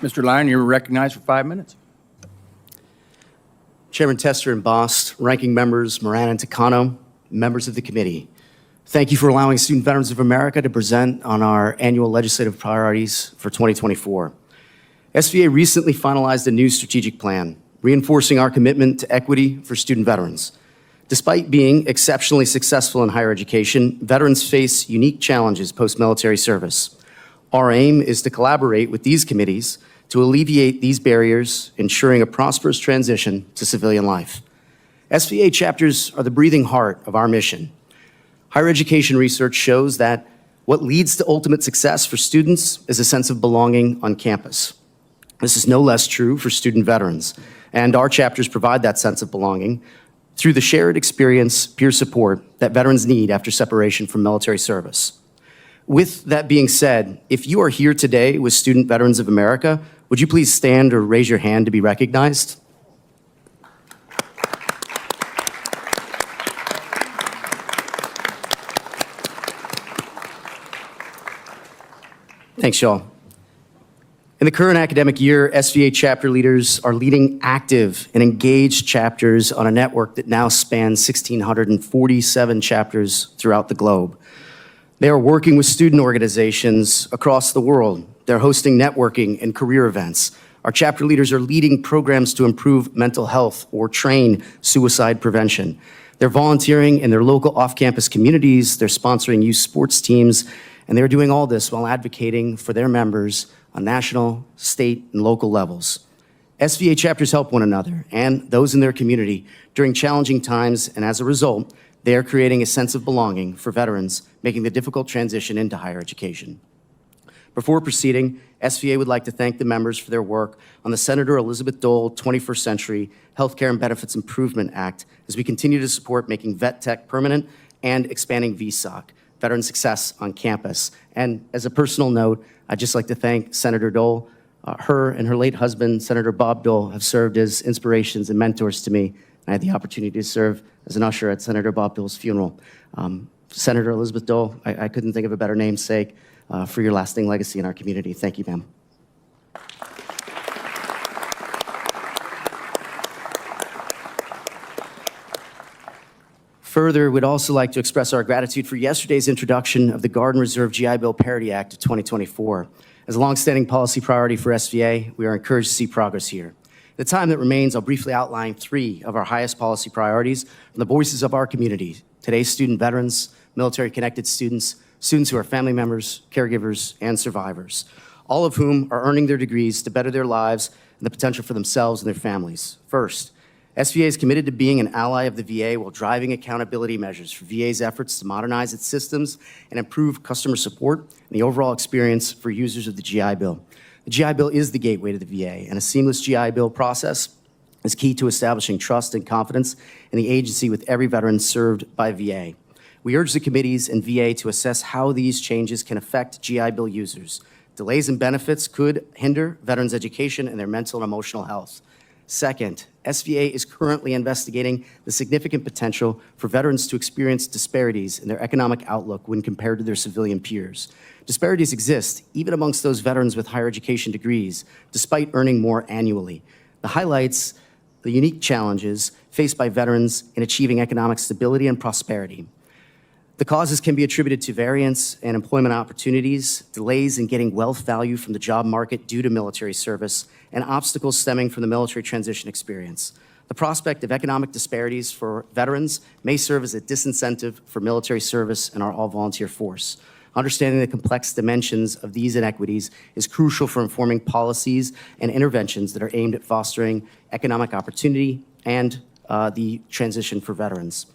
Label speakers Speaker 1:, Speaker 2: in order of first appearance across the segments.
Speaker 1: Mr. Lyon, you're recognized for 5 minutes.
Speaker 2: Chairman Tester and Boss, ranking members Moran and Takano, members of the committee, thank you for allowing Student Veterans of America to present on our annual legislative priorities for 2024. SVA recently finalized a new strategic plan, reinforcing our commitment to equity for student veterans. Despite being exceptionally successful in higher education, veterans face unique challenges post-military service. Our aim is to collaborate with these committees to alleviate these barriers, ensuring a prosperous transition to civilian life. SVA chapters are the breathing heart of our mission. Higher education research shows that what leads to ultimate success for students is a sense of belonging on campus. This is no less true for student veterans, and our chapters provide that sense of belonging through the shared experience, peer support that veterans need after separation from military service. With that being said, if you are here today with Student Veterans of America, would you please stand or raise your hand to be recognized? Thanks, y'all. In the current academic year, SVA chapter leaders are leading active and engaged chapters on a network that now spans 1,647 chapters throughout the globe. They are working with student organizations across the world. They're hosting networking and career events. Our chapter leaders are leading programs to improve mental health or train suicide prevention. They're volunteering in their local off-campus communities. They're sponsoring youth sports teams, and they're doing all this while advocating for their members on national, state, and local levels. SVA chapters help one another and those in their community during challenging times, and as a result, they are creating a sense of belonging for veterans, making the difficult transition into higher education. Before proceeding, SVA would like to thank the members for their work on the Senator Elizabeth Dole 21st Century Healthcare and Benefits Improvement Act as we continue to support making vet tech permanent and expanding VSOC, veteran success on campus. And as a personal note, I'd just like to thank Senator Dole. Her and her late husband, Senator Bob Dole, have served as inspirations and mentors to me. I had the opportunity to serve as an usher at Senator Bob Dole's funeral. Senator Elizabeth Dole, I couldn't think of a better namesake for your lasting legacy in our community. Thank you, ma'am. Further, we'd also like to express our gratitude for yesterday's introduction of the Guard and Reserve GI Bill Parity Act of 2024. As a longstanding policy priority for SVA, we are encouraged to see progress here. In the time that remains, I'll briefly outline 3 of our highest policy priorities from the voices of our community: today's student veterans, military-connected students, students who are family members, caregivers, and survivors, all of whom are earning their degrees to better their lives and the potential for themselves and their families. First, SVA is committed to being an ally of the VA while driving accountability measures for VA's efforts to modernize its systems and improve customer support and the overall experience for users of the GI Bill. The GI Bill is the gateway to the VA, and a seamless GI Bill process is key to establishing trust and confidence in the agency with every veteran served by VA. We urge the committees and VA to assess how these changes can affect GI Bill users. Delays in benefits could hinder veterans' education and their mental and emotional health. Second, SVA is currently investigating the significant potential for veterans to experience disparities in their economic outlook when compared to their civilian peers. Disparities exist even amongst those veterans with higher education degrees, despite earning more annually. The highlights the unique challenges faced by veterans in achieving economic stability and prosperity. The causes can be attributed to variance in employment opportunities, delays in getting wealth value from the job market due to military service, and obstacles stemming from the military transition experience. The prospect of economic disparities for veterans may serve as a disincentive for military service in our all-volunteer force. Understanding the complex dimensions of these inequities is crucial for informing policies and interventions that are aimed at fostering economic opportunity and the transition for veterans.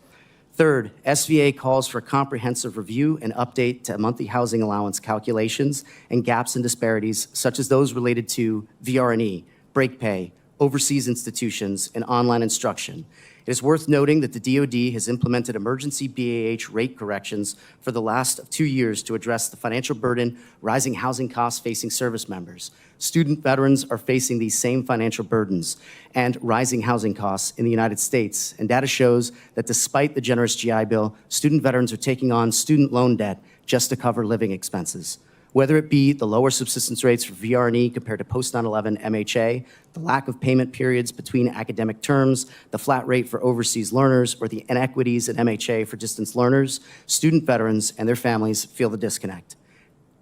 Speaker 2: Third, SVA calls for a comprehensive review and update to monthly housing allowance calculations and gaps and disparities, such as those related to VR&E, break pay, overseas institutions, and online instruction. It is worth noting that the DoD has implemented emergency BAH rate corrections for the last of 2 years to address the financial burden, rising housing costs facing service members. Student veterans are facing these same financial burdens and rising housing costs in the United States. And data shows that despite the generous GI Bill, student veterans are taking on student loan debt just to cover living expenses. Whether it be the lower subsistence rates for VR&E compared to post 9/11 MHA, the lack of payment periods between academic terms, the flat rate for overseas learners, or the inequities in MHA for distance learners, student veterans and their families feel the disconnect.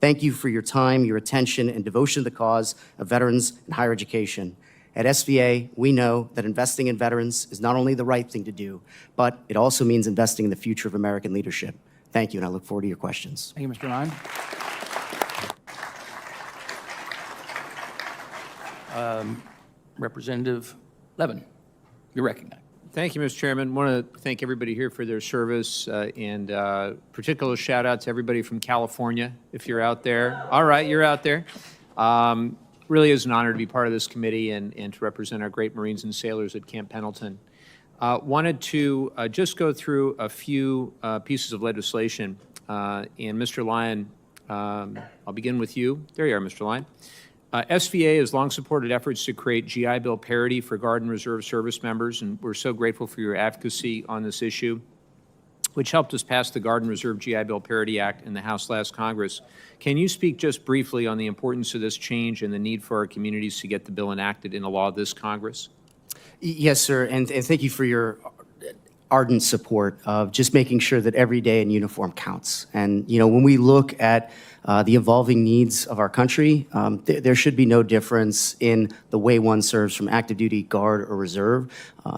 Speaker 2: Thank you for your time, your attention, and devotion to the cause of veterans and higher education. At SVA, we know that investing in veterans is not only the right thing to do, but it also means investing in the future of American leadership. Thank you, and I look forward to your questions.
Speaker 1: Thank you, Mr. Lyon. Representative Levin, you're recognized.
Speaker 3: Thank you, Mr. Chairman. I want to thank everybody here for their service, and particular shout out to everybody from California, if you're out there. All right, you're out there. Really is an honor to be part of this committee and to represent our great Marines and sailors at Camp Pendleton. Wanted to just go through a few pieces of legislation. And Mr. Lyon, I'll begin with you. There you are, Mr. Lyon. SVA has long supported efforts to create GI Bill parity for Guard and Reserve service members, and we're so grateful for your advocacy on this issue, which helped us pass the Guard and Reserve GI Bill Parity Act in the House last Congress. Can you speak just briefly on the importance of this change and the need for our communities to get the bill enacted into law this Congress?
Speaker 2: Yes, sir, and thank you for your ardent support of just making sure that every day in uniform counts. And, you know, when we look at the evolving needs of our country, there should be no difference in the way one serves from active duty, Guard, or Reserve.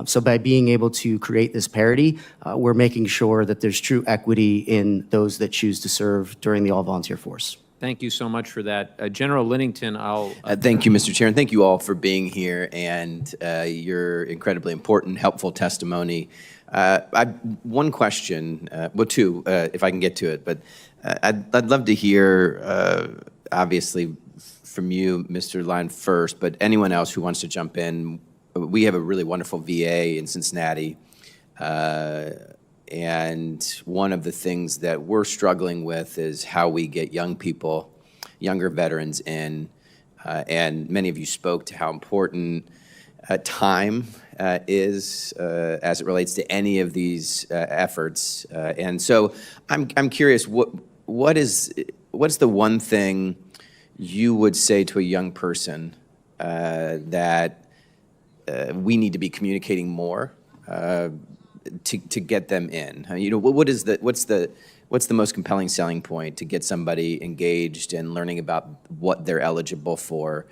Speaker 2: So by being able to create this parity, we're making sure that there's true equity in those that choose to serve during the all-volunteer force.
Speaker 3: Thank you so much for that. General Linnington, I'll...
Speaker 4: Thank you, Mr. Chair, and thank you all for being here and your incredibly important, helpful testimony. One question, well, two, if I can get to it, but I'd love to hear, obviously, from you, Mr. Lyon, first, but anyone else who wants to jump in. We have a really wonderful VA in Cincinnati, and one of the things that we're struggling with is how we get young people, younger veterans in, and many of you spoke to how important time is as it relates to any of these efforts. And so I'm curious, what's the one thing you would say to a young person that we need to be communicating more to get them in? You know, what's the most compelling selling point to get somebody engaged and learning about what they're eligible for?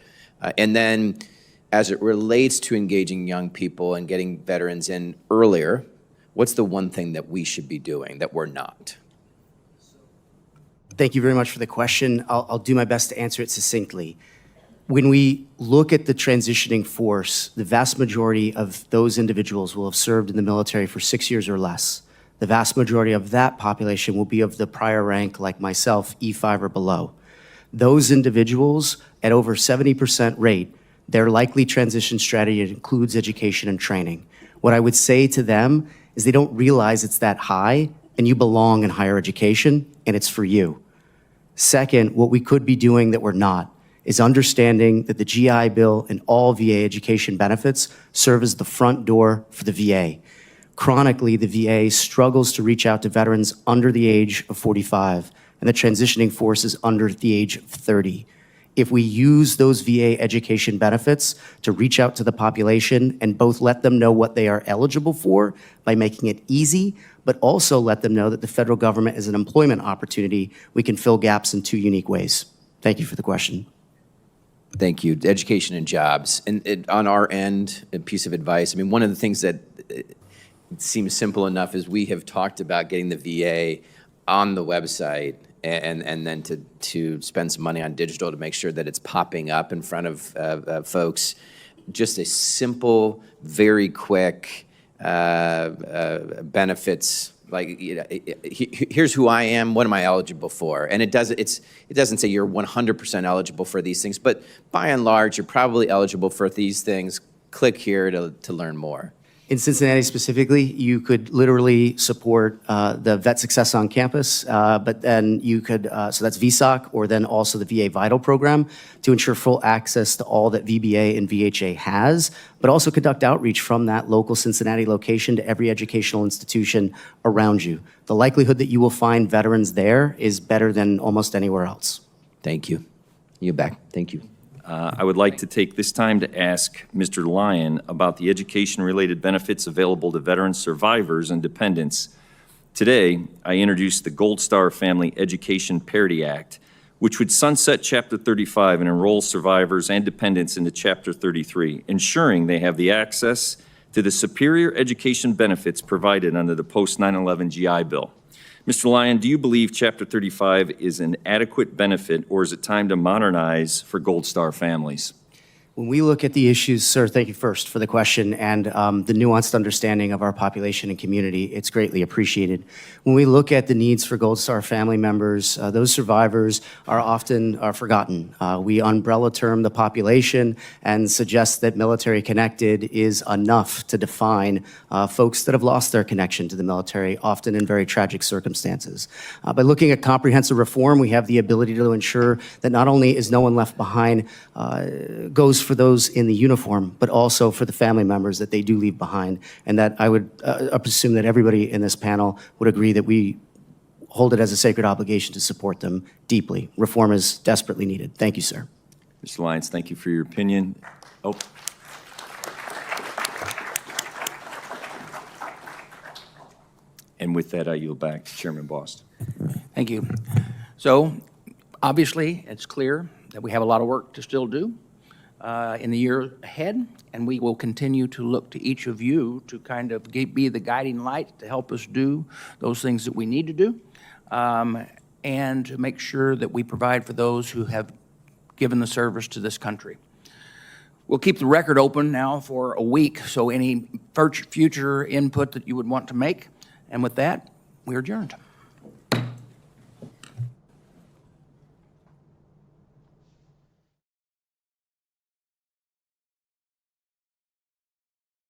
Speaker 4: And then as it relates to engaging young people and getting veterans in earlier, what's the one thing that we should be doing that we're not?
Speaker 2: Thank you very much for the question. I'll do my best to answer it succinctly. When we look at the transitioning force, the vast majority of those individuals will have served in the military for 6 years or less. The vast majority of that population will be of the prior rank, like myself, E5 or below. Those individuals, at over 70% rate, their likely transition strategy includes education and training. What I would say to them is they don't realize it's that high, and you belong in higher education, and it's for you. Second, what we could be doing that we're not is understanding that the GI Bill and all VA education benefits serve as the front door for the VA. Chronically, the VA struggles to reach out to veterans under the age of 45, and the transitioning force is under the age of 30. If we use those VA education benefits to reach out to the population and both let them know what they are eligible for by making it easy, but also let them know that the federal government is an employment opportunity, we can fill gaps in two unique ways. Thank you for the question.
Speaker 4: Thank you. Education and jobs. And on our end, a piece of advice, I mean, one of the things that seems simple enough is we have talked about getting the VA on the website and then to spend some money on digital to make sure that it's popping up in front of folks. Just a simple, very quick benefits, like, you know, here's who I am, what am I eligible for? And it doesn't say you're 100% eligible for these things, but by and large, you're probably eligible for these things. Click here to learn more.
Speaker 2: In Cincinnati specifically, you could literally support the Vet Success on Campus, but then you could, so that's VSOC, or then also the VA Vital program to ensure full access to all that VBA and VHA has, but also conduct outreach from that local Cincinnati location to every educational institution around you. The likelihood that you will find veterans there is better than almost anywhere else.
Speaker 4: Thank you. You back. Thank you.
Speaker 5: I would like to take this time to ask Mr. Lyon about the education-related benefits available to veteran survivors and dependents. Today, I introduced the Gold Star Family Education Parity Act, which would sunset Chapter 35 and enroll survivors and dependents into Chapter 33, ensuring they have the access to the superior education benefits provided under the post-9/11 GI Bill. Mr. Lyon, do you believe Chapter 35 is an adequate benefit, or is it time to modernize for Gold Star families?
Speaker 2: When we look at the issues, sir, thank you first for the question and the nuanced understanding of our population and community. It's greatly appreciated. When we look at the needs for Gold Star family members, those survivors are often forgotten. We umbrella term the population and suggest that military connected is enough to define folks that have lost their connection to the military, often in very tragic circumstances. By looking at comprehensive reform, we have the ability to ensure that not only is no one left behind, goes for those in the uniform, but also for the family members that they do leave behind. And that I would assume that everybody in this panel would agree that we hold it as a sacred obligation to support them deeply. Reform is desperately needed. Thank you, sir.
Speaker 5: Mr. Lyons, thank you for your opinion. Oh. And with that, I yield back to Chairman Bost.
Speaker 1: Thank you. So, obviously, it's clear that we have a lot of work to still do in the year ahead, and we will continue to look to each of you to kind of be the guiding light to help us do those things that we need to do, and to make sure that we provide for those who have given the service to this country. We'll keep the record open now for a week, so any future input that you would want to make, and with that, we're adjourned.